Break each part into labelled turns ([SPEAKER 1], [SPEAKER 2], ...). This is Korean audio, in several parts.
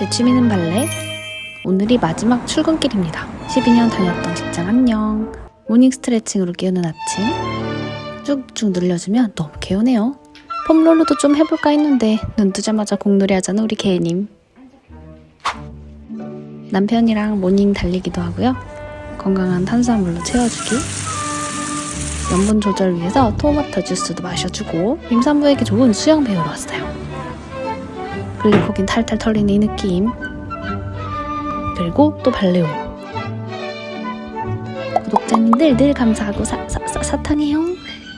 [SPEAKER 1] 제 취미는 발레. 오늘이 마지막 출근길입니다. 12년 다녔던 직장 안녕. 모닝 스트레칭으로 깨우는 아침. 쭉쭉 늘려주면 너무 개운해요. 폼롤러도 좀 해볼까 했는데 눈 뜨자마자 공놀이 하자는 우리 개님. 남편이랑 모닝 달리기도 하고요. 건강한 탄수화물로 채워주기. 염분 조절 위해서 토마토 주스도 마셔주고 임산부에게 좋은 수영 배우러 왔어요. 글리코겐 탈탈 털리는 이 느낌. 그리고 또 발레오. 구독자님들 늘 감사하고 사탕해요.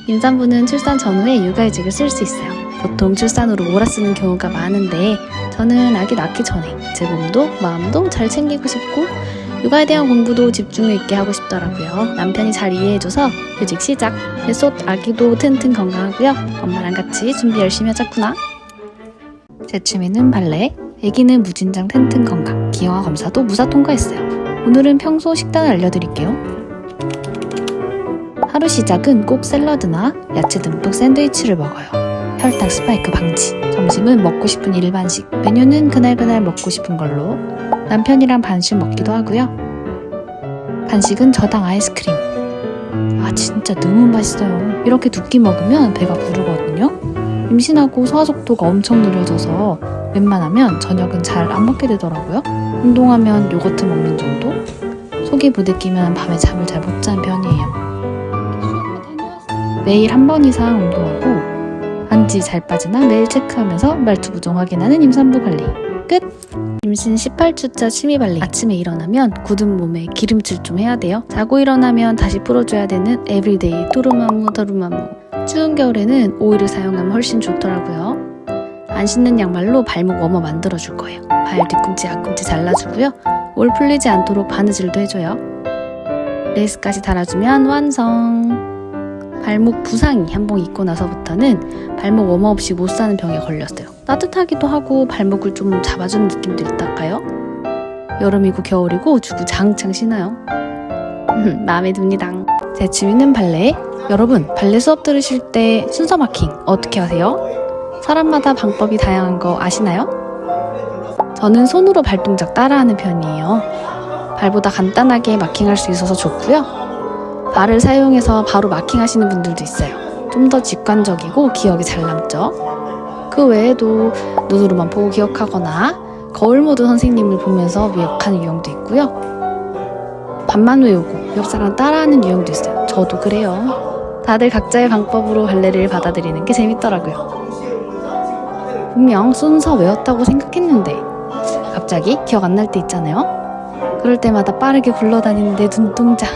[SPEAKER 1] 임산부는 출산 전후에 육아휴직을 쓸 수 있어요. 보통 출산 후로 몰아쓰는 경우가 많은데 저는 아기 낳기 전에 제 몸도 마음도 잘 챙기고 싶고 육아에 대한 공부도 집중 있게 하고 싶더라고요. 남편이 잘 이해해줘서 휴직 시작. 뱃속 아기도 튼튼 건강하고요. 엄마랑 같이 준비 열심히 하자꾸나. 제 취미는 발레. 아기는 무진장 튼튼 건강. 기형아 검사도 무사 통과했어요. 오늘은 평소 식단을 알려드릴게요. 하루 시작은 꼭 샐러드나 야채 듬뿍 샌드위치를 먹어요. 혈당 스파이크 방지. 점심은 먹고 싶은 일반식. 메뉴는 그날그날 먹고 싶은 걸로. 남편이랑 반씩 먹기도 하고요. 간식은 저당 아이스크림. 진짜 너무 맛있어요. 이렇게 두 끼 먹으면 배가 부르거든요. 임신하고 소화속도가 엄청 느려져서 웬만하면 저녁은 잘 안 먹게 되더라고요. 운동하면 요거트 먹는 정도? 속이 부대끼면 밤에 잠을 잘 못 자는 편이에요. 매일 한 번 이상 운동하고 안지 잘 빠지나 매일 체크하면서 말투 부종 확인하는 임산부 관리. 끝! 임신 18주차 취미 발레. 아침에 일어나면 굳은 몸에 기름칠 좀 해야 돼요. 자고 일어나면 다시 풀어줘야 되는 에브리데이 도루마무 도루마무. 추운 겨울에는 오일을 사용하면 훨씬 좋더라고요. 안 신는 양말로 발목 워머 만들어줄 거예요. 발 뒤꿈치 앞꿈치 잘라주고요. 올 풀리지 않도록 바느질도 해줘요. 레이스까지 달아주면 완성. 발목 부상이 한 번 있고 나서부터는 발목 워머 없이 못 사는 병에 걸렸어요. 따뜻하기도 하고 발목을 좀 잡아주는 느낌도 있달까요? 여름이고 겨울이고 주구장창 신어요. 마음에 듭니다. 제 취미는 발레. 여러분, 발레 수업 들으실 때 순서 마킹 어떻게 하세요? 사람마다 방법이 다양한 거 아시나요? 저는 손으로 발동작 따라하는 편이에요. 발보다 간단하게 마킹할 수 있어서 좋고요. 발을 사용해서 바로 마킹하시는 분들도 있어요. 좀 더 직관적이고 기억이 잘 남죠. 그 외에도 눈으로만 보고 기억하거나 거울 모드 선생님을 보면서 기억하는 유형도 있고요. 반만 외우고 옆 사람 따라하는 유형도 있어요. 저도 그래요. 다들 각자의 방법으로 발레를 받아들이는 게 재밌더라고요. 분명 순서 외웠다고 생각했는데 갑자기 기억 안 날 때 있잖아요. 그럴 때마다 빠르게 굴러다니는 내 눈동자.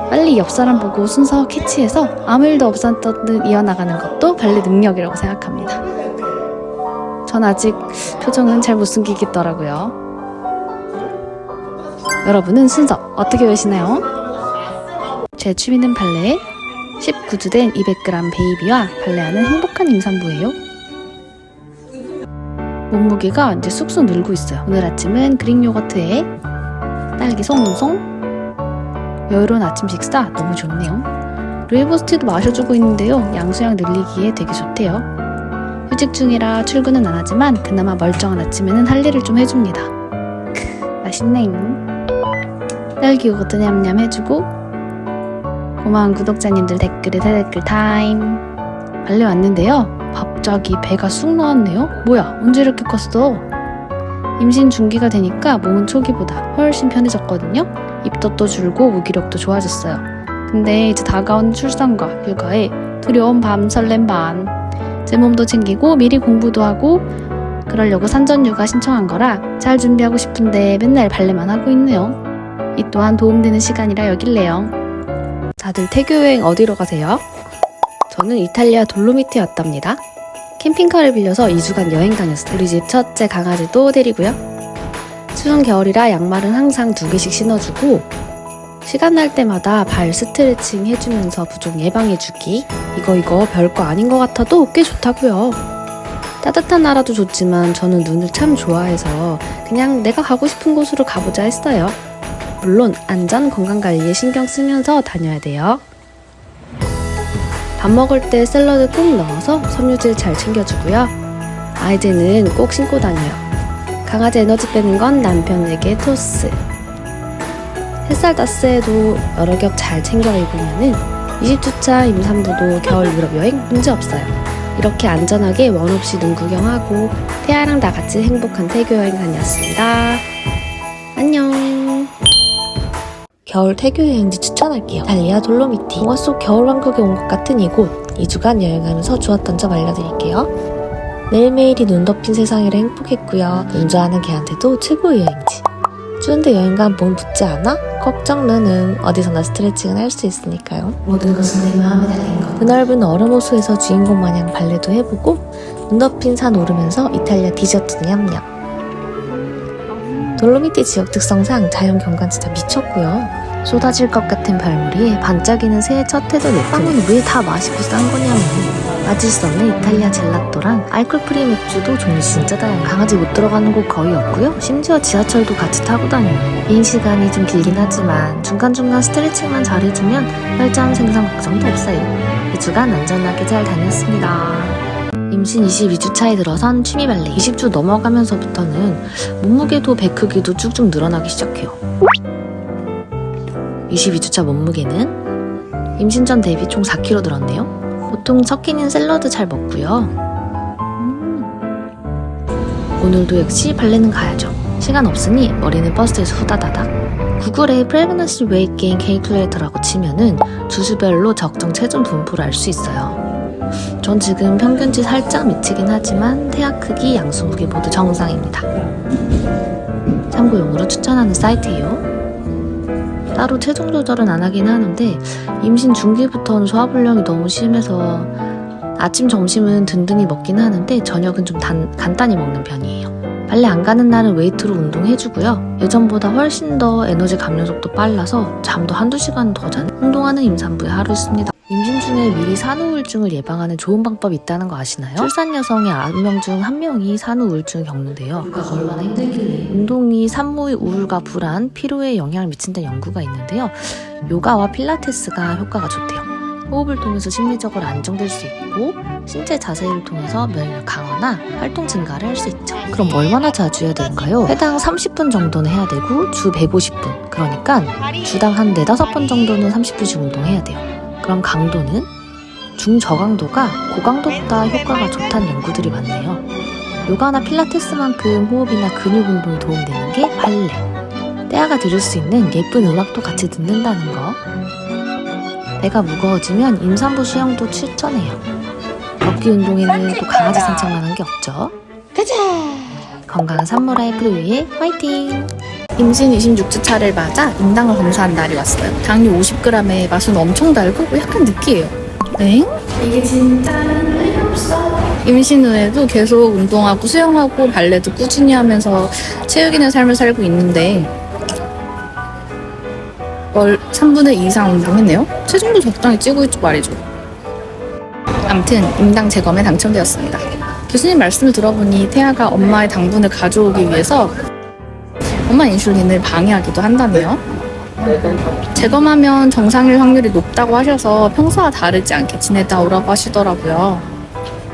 [SPEAKER 1] 빨리 옆 사람 보고 순서 캐치해서 아무 일도 없었던 이어나가는 것도 발레 능력이라고 생각합니다. 전 아직 표정은 잘 못 숨기겠더라고요. 여러분은 순서 어떻게 외우시나요? 제 취미는 발레. 19주 된 200g 베이비와 발레하는 행복한 임산부예요. 몸무게가 이제 쑥쑥 늘고 있어요. 오늘 아침은 그릭 요거트에 딸기 송송. 여유로운 아침 식사 너무 좋네요. 루이보스티도 마셔주고 있는데요. 양수양 늘리기에 되게 좋대요. 휴직 중이라 출근은 안 하지만 그나마 멀쩡한 아침에는 할 일을 좀 해줍니다. 맛있네. 딸기 요거트 냠냠 해주고. 고마운 구독자님들 댓글에 대댓글 타임. 발레 왔는데요. 갑자기 배가 쑥 나왔네요. 뭐야, 언제 이렇게 컸어? 임신 중기가 되니까 몸은 초기보다 훨씬 편해졌거든요. 입덧도 줄고 무기력도 좋아졌어요. 근데 이제 다가온 출산과 육아에 두려운 밤 설렘 반. 제 몸도 챙기고 미리 공부도 하고 그러려고 산전육아 신청한 거라 잘 준비하고 싶은데 맨날 발레만 하고 있네요. 이 또한 도움되는 시간이라 여길래요. 다들 태교 여행 어디로 가세요? 저는 이탈리아 돌로미티에 왔답니다. 캠핑카를 빌려서 2주간 여행 다녔어요. 우리 집 첫째 강아지도 데리고요. 추운 겨울이라 양말은 항상 2개씩 신어주고 시간 날 때마다 발 스트레칭 해주면서 부종 예방해주기. 이거 별거 아닌 것 같아도 꽤 좋다고요. 따뜻한 나라도 좋지만 저는 눈을 참 좋아해서 그냥 내가 가고 싶은 곳으로 가보자 했어요. 물론 안전 건강관리에 신경 쓰면서 다녀야 돼요. 밥 먹을 때 샐러드 꼭 넣어서 섬유질 잘 챙겨주고요. 아이제는 꼭 신고 다녀요.
[SPEAKER 2] 강아지 에너지 빼는 건 남편에게 토스. 햇살 따스해도 여러 겹 잘 챙겨 입으면은 20주차 임산부도 겨울 유럽 여행 문제 없어요. 이렇게 안전하게 원 없이 눈 구경하고 태아랑 다 같이 행복한 태교 여행 다녔습니다. 안녕. 겨울 태교 여행지 추천할게요. 이탈리아 돌로미티. 영화 속 겨울왕국에 온 것 같은 이곳. 2주간 여행하면서 좋았던 점 알려드릴게요. 매일매일이 눈 덮인 세상이라 행복했고요. 운전하는 개한테도 최고의 여행지. 추운데 여행간 몸 붓지 않아? 걱정은 어디서나 스트레칭은 할 수 있으니까요. 모든 것은 내 마음에 달린 것. 드넓은 얼음 호수에서 주인공 마냥 발레도 해보고 눈 덮인 산 오르면서 이탈리아 디저트 냠냠. 돌로미티 지역 특성상 자연 경관 진짜 미쳤고요. 쏟아질 것 같은 별무리에 반짝이는 새해 첫 해도 빵은 왜 다 맛있고 싼 거냐면 빠질 수 없는 이탈리아 젤라또랑 알코올 프리 맥주도 종류 진짜 다양해요. 강아지 못 들어가는 곳 거의 없고요. 심지어 지하철도 같이 타고 다녀요. 비행시간이 좀 길긴 하지만 중간중간 스트레칭만 잘해주면 혈전 생산 걱정도 없어요. 2주간 안전하게 잘 다녔습니다. 임신 22주 차에 들어선 취미 발레. 20주 넘어가면서부터는 몸무게도 배 크기도 쭉쭉 늘어나기 시작해요. 22주차 몸무게는 임신 전 대비 총 4kg 늘었네요. 보통 첫 끼는 샐러드 잘 먹고요. 오늘도 역시 발레는 가야죠. 시간 없으니 머리는 버스에서 후다다닥. 구글에 프레그넌시 웨이트 게인 캘큘레이터라고 치면은 주수별로 적정 체중 분포를 알 수 있어요. 전 지금 평균치 살짝 미치긴 하지만 태아 크기, 양수 무게 모두 정상입니다. 참고용으로 추천하는 사이트예요. 따로 체중 조절은 안 하긴 하는데 임신 중기부터는 소화불량이 너무 심해서 아침, 점심은 든든히 먹긴 하는데 저녁은 좀 간단히 먹는 편이에요. 발레 안 가는 날은 웨이트로 운동해주고요. 예전보다 훨씬 더 에너지 감량 속도 빨라서 잠도 한두 시간 더 자는 운동하는 임산부의 하루였습니다. 임신 중에 미리 산후우울증을 예방하는 좋은 방법이 있다는 거 아시나요? 출산 여성의 9명 중 1명이 산후우울증을 겪는데요. 요가가 얼마나 힘들길래. 운동이 산모의 우울과 불안, 피로에 영향을 미친다는 연구가 있는데요. 요가와 필라테스가 효과가 좋대요. 호흡을 통해서 심리적으로 안정될 수 있고 신체 자세를 통해서 면역 강화나 활동 증가를 할 수 있죠. 그럼 얼마나 자주 해야 되는가요? 회당 30분 정도는 해야 되고 주 150분, 그러니까 주당 한 4-5번 정도는 30분씩 운동해야 돼요. 그럼 강도는? 중저강도가 고강도보다 효과가 좋다는 연구들이 많네요. 요가나 필라테스만큼 호흡이나 근육 운동이 도움되는 게 발레. 태아가 들을 수 있는 예쁜 음악도 같이 듣는다는 거. 배가 무거워지면 임산부 수영도 추천해요. 걷기 운동에는 또 강아지 산책만 한 게 없죠. 가자! 건강한 산모 라이프를 위해 화이팅!
[SPEAKER 1] 임신 26주 차를 맞아 임당을 검사한 날이 왔어요. 당류 50g에 맛은 엄청 달고 약간 느끼해요. 엥? 이게 진짜 의미 없어. 임신 후에도 계속 운동하고 수영하고 발레도 꾸준히 하면서 체육인의 삶을 살고 있는데 3분의 2 이상 운동했네요? 체중도 적당히 찌고 있죠 말이죠. 암튼 임당 재검에 당첨되었습니다. 교수님 말씀을 들어보니 태아가 엄마의 당분을 가져오기 위해서 엄마 인슐린을 방해하기도 한다네요. 재검하면 정상일 확률이 높다고 하셔서 평소와 다르지 않게 지내다 오라고 하시더라고요.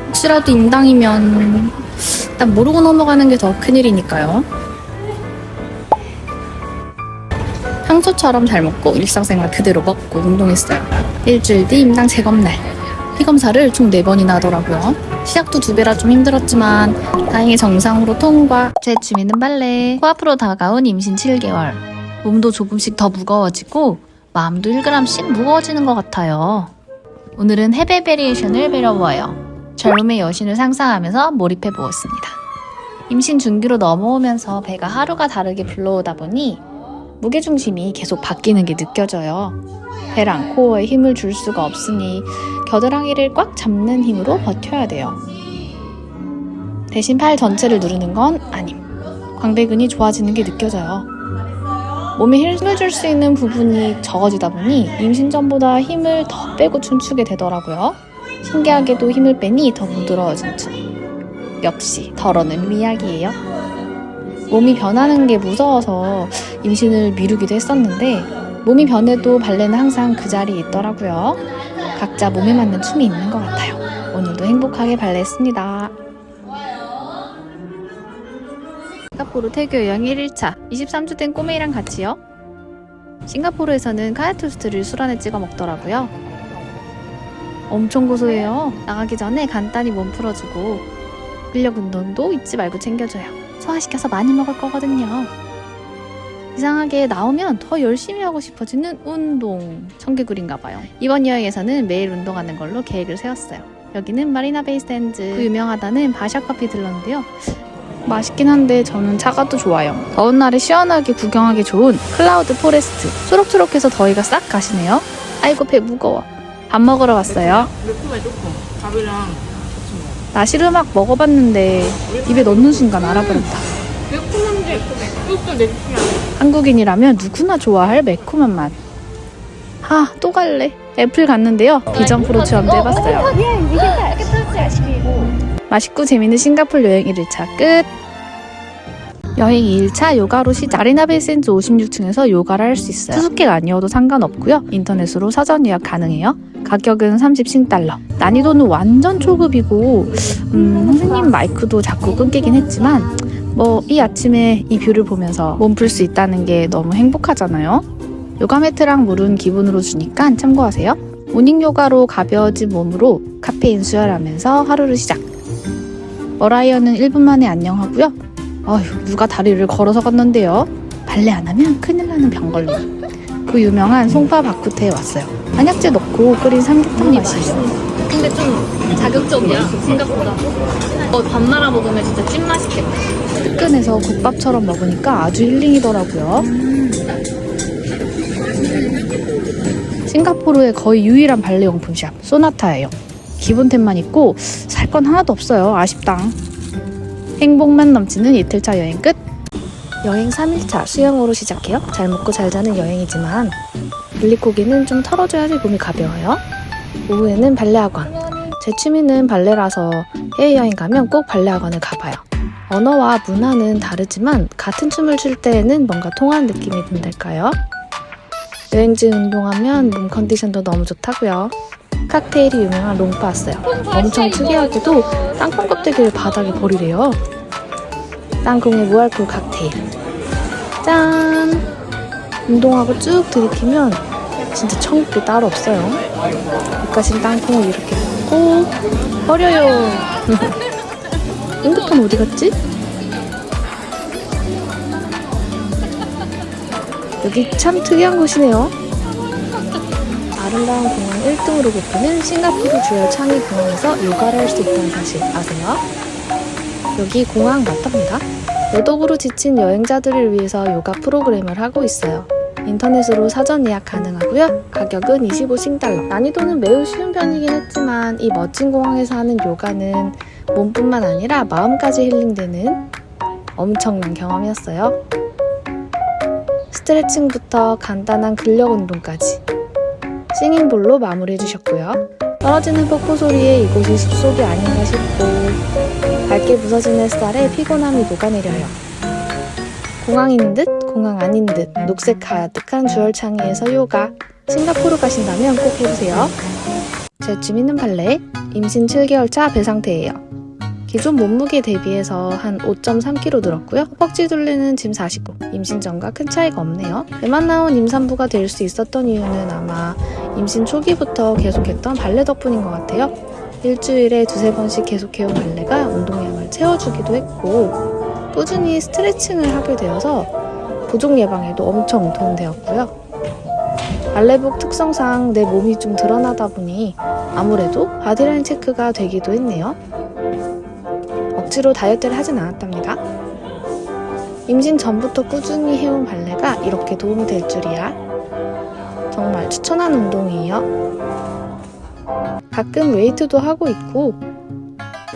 [SPEAKER 1] 혹시라도 임당이면 일단 모르고 넘어가는 게 더 큰일이니까요. 평소처럼 잘 먹고 일상생활 그대로 먹고 운동했어요. 일주일 뒤 임당 재검날. 피검사를 총 4번이나 하더라고요. 시작도 2배라 좀 힘들었지만 다행히 정상으로 통과. 제 취미는 발레. 코앞으로 다가온 임신 7개월. 몸도 조금씩 더 무거워지고 마음도 1g씩 무거워지는 것 같아요. 오늘은 해배 베리에이션을 배워보아요. 젊음의 여신을 상상하면서 몰입해보았습니다. 임신 중기로 넘어오면서 배가 하루가 다르게 불러오다 보니 무게중심이 계속 바뀌는 게 느껴져요. 배랑 코어에 힘을 줄 수가 없으니 겨드랑이를 꽉 잡는 힘으로 버텨야 돼요. 대신 팔 전체를 누르는 건 아님. 광배근이 좋아지는 게 느껴져요. 몸에 힘을 줄 수 있는 부분이 적어지다 보니 임신 전보다 힘을 더 빼고 춤추게 되더라고요. 신기하게도 힘을 빼니 더 부드러워진 춤. 역시 덜어낸 미약이에요. 몸이 변하는 게 무서워서 임신을 미루기도 했었는데 몸이 변해도 발레는 항상 그 자리에 있더라고요. 각자 몸에 맞는 춤이 있는 것 같아요. 오늘도 행복하게 발레했습니다. 싱가포르 태교 여행 1일차 23주 된 꼬메이랑 같이요. 싱가포르에서는 카야 토스트를 술 안에 찍어 먹더라고요. 엄청 고소해요. 나가기 전에 간단히 몸 풀어주고 근력 운동도 잊지 말고 챙겨줘요. 소화시켜서 많이 먹을 거거든요. 이상하게 나오면 더 열심히 하고 싶어지는 운동. 청개구리인가봐요. 이번 여행에서는 매일 운동하는 걸로 계획을 세웠어요. 여기는 마리나 베이 스탠드. 그 유명하다는 바샤 커피 들렀는데요. 맛있긴 한데 저는 차가 더 좋아요. 더운 날에 시원하게 구경하기 좋은 클라우드 포레스트. 초록초록해서 더위가 싹 가시네요. 아이고 배 무거워. 밥 먹으러 왔어요.
[SPEAKER 3] 매콤해 조금. 밥이랑 같이 먹어.
[SPEAKER 1] 나 시르막 먹어봤는데 입에 넣는 순간 알아버렸다.
[SPEAKER 3] 매콤한데 매콤해. 이것도 내 취향.
[SPEAKER 1] 한국인이라면 누구나 좋아할 매콤한 맛. 또 갈래. 애플 갔는데요. 비전 프로 체험도 해봤어요. 맛있고 재밌는 싱가포르 여행 1일차 끝. 여행 2일차 요가로 시작. 마리나 베이 샌즈 56층에서 요가를 할 수 있어요. 투숙객 아니어도 상관없고요. 인터넷으로 사전 예약 가능해요. 가격은 30싱달러. 난이도는 완전 초급이고 선생님 마이크도 자꾸 끊기긴 했지만 이 아침에 이 뷰를 보면서 몸 풀 수 있다는 게 너무 행복하잖아요. 요가 매트랑 물은 기본으로 주니까 참고하세요. 모닝 요가로 가벼워진 몸으로 카페인 수혈하면서 하루를 시작. 어라이어는 1분 만에 안녕하고요. 누가 다리를 걸어서 걷는데요. 발레 안 하면 큰일 나는 병걸림. 그 유명한 송파 바쿠테에 왔어요. 한약재 넣고 끓인 삼계탕 맛이에요.
[SPEAKER 2] 근데 좀 자극적이야, 생각보다. 밥 말아 먹으면 진짜 찐맛있겠다.
[SPEAKER 1] 뜨끈해서 국밥처럼 먹으니까 아주 힐링이더라고요. 싱가포르의 거의 유일한 발레 용품샵 소나타예요. 기본템만 있고 살 건 하나도 없어요. 아쉽다. 행복만 넘치는 이틀차 여행 끝. 여행 3일차 수영으로 시작해요. 잘 먹고 잘 자는 여행이지만 물리고기는 좀 털어줘야지 몸이 가벼워요. 오후에는 발레 학원. 제 취미는 발레라서 해외여행 가면 꼭 발레 학원을 가봐요. 언어와 문화는 다르지만 같은 춤을 출 때에는 뭔가 통하는 느낌이 든달까요? 여행지 운동하면 몸 컨디션도 너무 좋다고요. 칵테일이 유명한 롱파 왔어요. 엄청 특이하게도 땅콩 껍데기를 바닥에 버리래요. 땅콩의 무알콜 칵테일. 짠! 운동하고 쭉 들이키면 진짜 천국이 따로 없어요. 입가심 땅콩을 이렇게 먹고 버려요. 핸드폰 어디 갔지? 여기 참 특이한 곳이네요. 아름다운 공항 1등으로 꼽히는 싱가포르 주요 창의 공항에서 요가를 할 수 있다는 사실 아세요? 여기 공항 맞답니다. 외덕으로 지친 여행자들을 위해서 요가 프로그램을 하고 있어요. 인터넷으로 사전 예약 가능하고요. 가격은 25싱달러. 난이도는 매우 쉬운 편이긴 했지만 이 멋진 공항에서 하는 요가는 몸뿐만 아니라 마음까지 힐링되는 엄청난 경험이었어요. 스트레칭부터 간단한 근력 운동까지 싱잉볼로 마무리해주셨고요. 떨어지는 폭포 소리에 이곳이 숲속이 아닌가 싶고 밝게 부서진 햇살에 피곤함이 녹아내려요. 공항인 듯 공항 아닌 듯 녹색 가득한 주얼창의에서 요가. 싱가포르 가신다면 꼭 해보세요. 제 취미는 발레. 임신 7개월 차 배 상태예요. 기존 몸무게 대비해서 한 5.3kg 늘었고요. 허벅지 둘레는 짐 49. 임신 전과 큰 차이가 없네요. 배만 나온 임산부가 될 수 있었던 이유는 아마 임신 초기부터 계속했던 발레 덕분인 것 같아요. 일주일에 2-3번씩 계속해온 발레가 운동량을 채워주기도 했고 꾸준히 스트레칭을 하게 되어서 부종 예방에도 엄청 도움되었고요. 발레복 특성상 내 몸이 좀 드러나다 보니 아무래도 바디라인 체크가 되기도 했네요. 억지로 다이어트를 하진 않았답니다. 임신 전부터 꾸준히 해온 발레가 이렇게 도움이 될 줄이야. 정말 추천하는 운동이에요. 가끔 웨이트도 하고 있고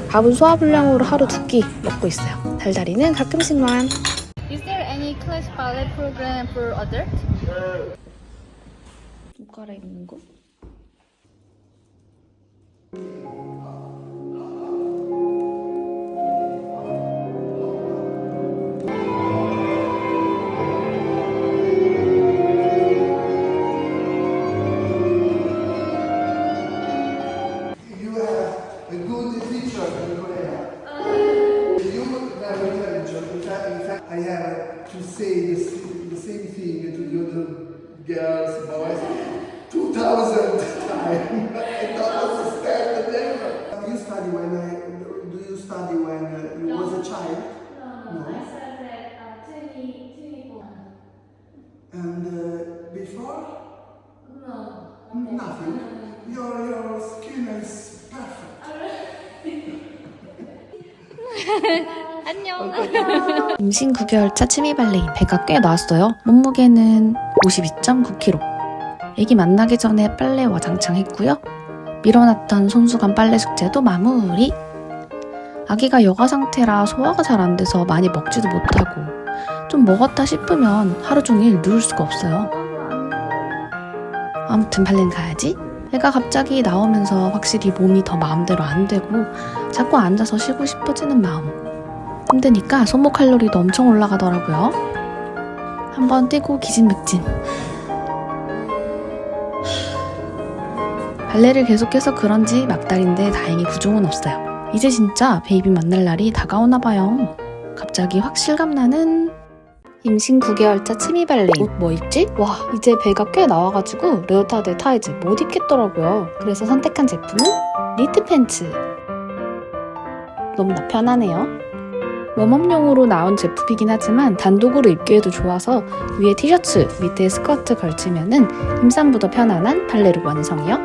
[SPEAKER 1] 밥은 소화불량으로 하루 2끼 먹고 있어요. 달달이는 가끔씩만.
[SPEAKER 4] Is there any class ballet program for adult?
[SPEAKER 1] 옷 갈아입는 거?
[SPEAKER 5] I have to say the same thing to the other girls, boys, 2,000 times. I don't understand never. Do you study when you was a child? No.
[SPEAKER 6] I started 24.
[SPEAKER 5] And before?
[SPEAKER 6] No.
[SPEAKER 5] Nothing. Your skin is perfect.
[SPEAKER 2] 임신 9개월차 취미 발레인 배가 꽤 나왔어요. 몸무게는 52.9kg. 아기 만나기 전에 빨래 와장창 했고요. 밀어놨던 손수건 빨래 숙제도 마무리. 아기가 여가 상태라 소화가 잘 안 돼서 많이 먹지도 못하고 좀 먹었다 싶으면 하루 종일 누울 수가 없어요. 아무튼 발레는 가야지. 애가 갑자기 나오면서 확실히 몸이 더 마음대로 안 되고 자꾸 앉아서 쉬고 싶어지는 마음. 힘드니까 소모 칼로리도 엄청 올라가더라고요. 한번 뛰고 기진맥진. 발레를 계속해서 그런지 막달인데 다행히 부종은 없어요. 이제 진짜 베이비 만날 날이 다가오나 봐요. 갑자기 확 실감나는 임신 9개월차 취미 발레인. 옷 뭐 입지? 와, 이제 배가 꽤 나와가지고 레오타드 타이즈 못 입겠더라고요. 그래서 선택한 제품은 니트 팬츠. 너무나 편하네요. 웜업용으로 나온 제품이긴 하지만 단독으로 입기에도 좋아서 위에 티셔츠, 밑에 스커트 걸치면은 임산부도 편안한 발레룩 완성이요.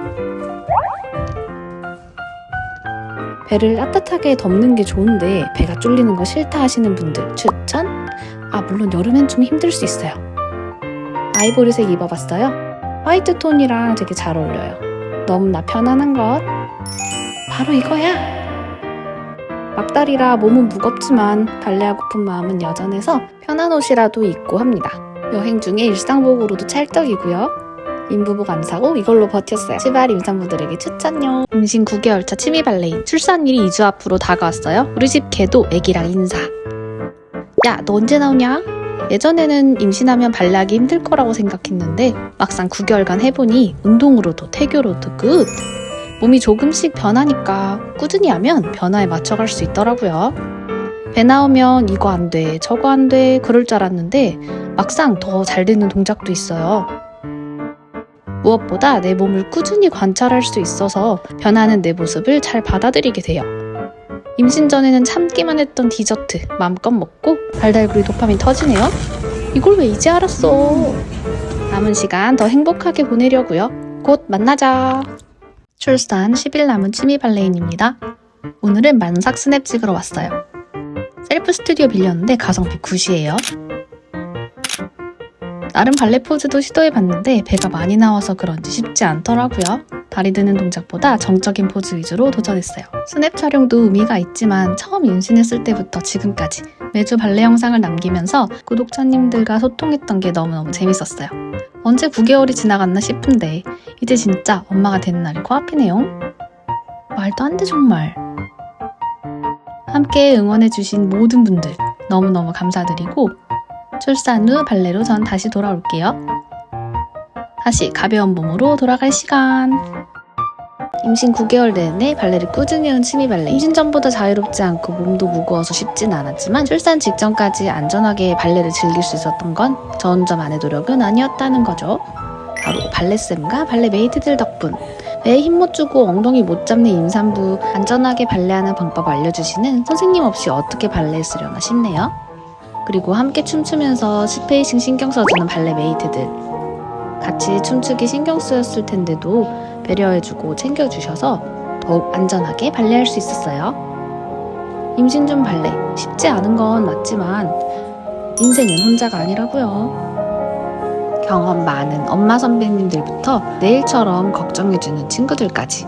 [SPEAKER 2] 배를 따뜻하게 덮는 게 좋은데 배가 쫄리는 거 싫다 하시는 분들 추천! 물론 여름엔 좀 힘들 수 있어요. 아이보리색 입어봤어요. 화이트 톤이랑 되게 잘 어울려요. 너무나 편안한 것. 바로 이거야! 막달이라 몸은 무겁지만 발레하고픈 마음은 여전해서 편한 옷이라도 입고 합니다. 여행 중에 일상복으로도 찰떡이고요. 인부복 안 사고 이걸로 버텼어요. 시발 임산부들에게 추천요. 임신 9개월차 취미 발레인. 출산일이 2주 앞으로 다가왔어요. 우리 집 개도 애기랑 인사. 야, 너 언제 나오냐? 예전에는 임신하면 발레하기 힘들 거라고 생각했는데 막상 9개월간 해보니 운동으로도 태교로도 굿! 몸이 조금씩 변하니까 꾸준히 하면 변화에 맞춰갈 수 있더라고요. 배 나오면 이거 안 돼, 저거 안 돼 그럴 줄 알았는데 막상 더 잘 되는 동작도 있어요. 무엇보다 내 몸을 꾸준히 관찰할 수 있어서 변하는 내 모습을 잘 받아들이게 돼요. 임신 전에는 참기만 했던 디저트 마음껏 먹고 달달구리 도파민 터지네요. 이걸 왜 이제 알았어? 남은 시간 더 행복하게 보내려고요. 곧 만나자. 출산 10일 남은 취미 발레인입니다. 오늘은 만삭 스냅 찍으러 왔어요. 셀프 스튜디오 빌렸는데 가성비 굿이에요. 나름 발레 포즈도 시도해봤는데 배가 많이 나와서 그런지 쉽지 않더라고요. 다리 드는 동작보다 정적인 포즈 위주로 도전했어요. 스냅 촬영도 의미가 있지만 처음 임신했을 때부터 지금까지 매주 발레 영상을 남기면서 구독자님들과 소통했던 게 너무너무 재밌었어요. 언제 9개월이 지나갔나 싶은데 이제 진짜 엄마가 되는 날이 코앞이네요. 말도 안 돼 정말. 함께 응원해주신 모든 분들 너무너무 감사드리고 출산 후 발레로 전 다시 돌아올게요. 다시 가벼운 몸으로 돌아갈 시간. 임신 9개월 내내 발레를 꾸준히 한 취미 발레. 임신 전보다 자유롭지 않고 몸도 무거워서 쉽진 않았지만 출산 직전까지 안전하게 발레를 즐길 수 있었던 건 저 혼자만의 노력은 아니었다는 거죠. 바로 발레쌤과 발레 메이트들 덕분. 배에 힘 못 주고 엉덩이 못 잡는 임산부 안전하게 발레하는 방법 알려주시는 선생님 없이 어떻게 발레했으려나 싶네요. 그리고 함께 춤추면서 스페이싱 신경 써주는 발레 메이트들. 같이 춤추기 신경 쓰였을 텐데도 배려해주고 챙겨주셔서 더욱 안전하게 발레할 수 있었어요. 임신 중 발레 쉽지 않은 건 맞지만 인생은 혼자가 아니라고요. 경험 많은 엄마 선배님들부터 내일처럼 걱정해주는 친구들까지,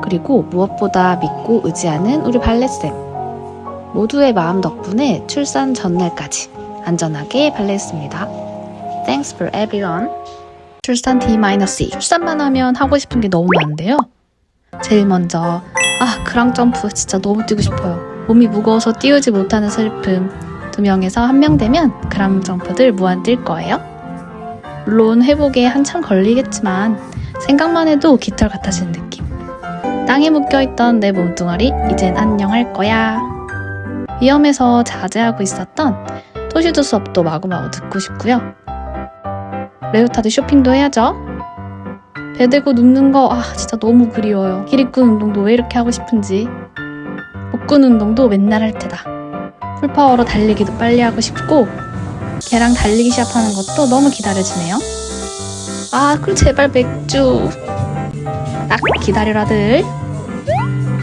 [SPEAKER 2] 그리고 무엇보다 믿고 의지하는 우리 발레쌤. 모두의 마음 덕분에 출산 전날까지 안전하게 발레했습니다. Thanks for everyone. 출산 D-2. 출산만 하면 하고 싶은 게 너무 많은데요. 제일 먼저 크랑 점프 진짜 너무 뛰고 싶어요. 몸이 무거워서 뛰우지 못하는 슬픔. 2명에서 1명 되면 크랑 점프들 무한 뛸 거예요. 물론 회복에 한참 걸리겠지만 생각만 해도 깃털 같아지는 느낌. 땅에 묶여있던 내 몸뚱아리 이젠 안녕할 거야. 위험해서 자제하고 있었던
[SPEAKER 1] 토슈즈 수업도 마구마구 듣고 싶고요. 레오타드 쇼핑도 해야죠. 배 대고 눕는 거 진짜 너무 그리워요. 기립근 운동도 왜 이렇게 하고 싶은지. 복근 운동도 맨날 할 테다. 풀파워로 달리기도 빨리 하고 싶고 걔랑 달리기 시합하는 것도 너무 기다려지네요. 그럼 제발 맥주. 딱 기다려라들.